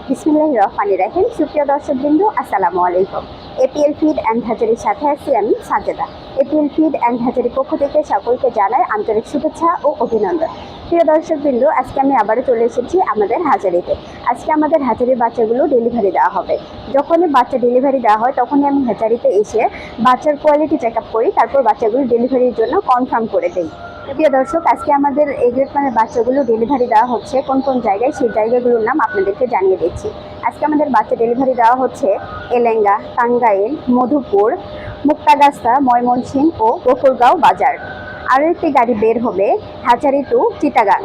বিসমিল্লাহির রহমানির রহিম। সুপ্রিয় দর্শকবৃন্দ, আসসালামু আলাইকুম। এপিএল ফিড অ্যান্ড হ্যাচারির সাথে আছি আমি সাজেদা। এপিএল ফিড অ্যান্ড হ্যাচারির পক্ষ থেকে সকলকে জানাই আন্তরিক শুভেচ্ছা ও অভিনন্দন। প্রিয় দর্শকবৃন্দ, আজকে আমি আবারও চলে এসেছি আমাদের হ্যাচারিতে। আজকে আমাদের হ্যাচারির বাচ্চাগুলো ডেলিভারি দেওয়া হবে। যখনই বাচ্চা ডেলিভারি দেওয়া হয় তখনই আমি হ্যাচারিতে এসে বাচ্চার কোয়ালিটি চেক আপ করি, তারপর বাচ্চাগুলো ডেলিভারির জন্য কনফার্ম করে দিই। প্রিয় দর্শক, আজকে আমাদের এই গ্রেড মানের বাচ্চাগুলো ডেলিভারি দেওয়া হচ্ছে কোন কোন জায়গায়, সেই জায়গাগুলোর নাম আপনাদেরকে জানিয়ে দিচ্ছি। আজকে আমাদের বাচ্চা ডেলিভারি দেওয়া হচ্ছে এলেঙ্গা, টাঙ্গাইল, মধুপুর, মুক্তাগাছা, ময়মনসিংহ ও গফরগাঁও বাজার। আরও একটি গাড়ি বের হবে হ্যাচারি টু চিটাগাং।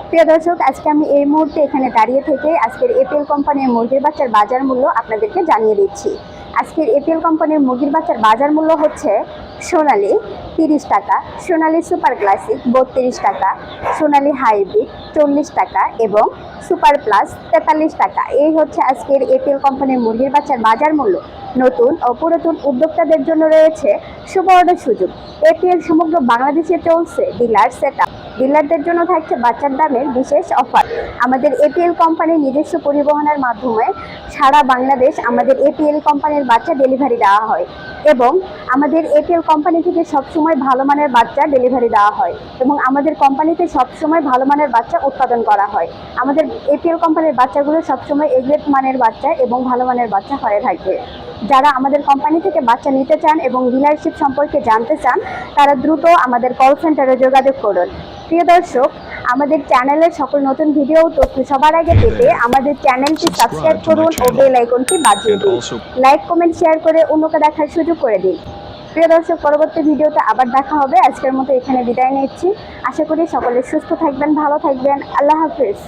প্রিয় দর্শক, আজকে আমি এই মুহূর্তে এখানে দাঁড়িয়ে থেকে আজকের এপিএল কোম্পানির মুরগির বাচ্চার বাজার মূল্য আপনাদেরকে জানিয়ে দিচ্ছি। আজকের এপিএল কোম্পানির মুরগির বাচ্চার বাজার মূল্য হচ্ছে সোনালি 30 টাকা, সোনালি সুপার ক্লাসিক 32 টাকা, সোনালি হাইব্রিড 40 টাকা এবং সুপার প্লাস 43 টাকা। এই হচ্ছে আজকের এপিএল কোম্পানির মুরগির বাচ্চার বাজার মূল্য। নতুন ও পুরাতন উদ্যোক্তাদের জন্য রয়েছে সুবর্ণ সুযোগ। এপিএল সমগ্র বাংলাদেশে চলছে ডিলার সেটআপ। ডিলারদের জন্য থাকছে বাচ্চার দামের বিশেষ অফার। আমাদের এপিএল কোম্পানির নিজস্ব পরিবহনের মাধ্যমে সারা বাংলাদেশ আমাদের এপিএল কোম্পানির বাচ্চা ডেলিভারি দেওয়া হয় এবং আমাদের এপিএল কোম্পানি থেকে সবসময় ভালো মানের বাচ্চা ডেলিভারি দেওয়া হয় এবং আমাদের কোম্পানিতে সবসময় ভালো মানের বাচ্চা উৎপাদন করা হয়। আমাদের এপিএল কোম্পানির বাচ্চাগুলো সবসময় এ গ্রেড মানের বাচ্চা এবং ভালো মানের বাচ্চা হয়ে থাকে। যারা আমাদের কোম্পানি থেকে বাচ্চা নিতে চান এবং ডিলারশিপ সম্পর্কে জানতে চান, তারা দ্রুত আমাদের কল সেন্টারে যোগাযোগ করুন। প্রিয় দর্শক, আমাদের চ্যানেলের সকল নতুন ভিডিও তথ্য সবার আগে পেতে আমাদের চ্যানেলটি সাবস্ক্রাইব করুন ও বেল আইকনটি বাজিয়ে দিন। লাইক, কমেন্ট, শেয়ার করে অন্যকে দেখার সুযোগ করে দিন। প্রিয় দর্শক, পরবর্তী ভিডিওতে আবার দেখা হবে। আজকের মতো এখানে বিদায় নিচ্ছি। আশা করি সকলে সুস্থ থাকবেন, ভালো থাকবেন। আল্লাহ হাফিজ।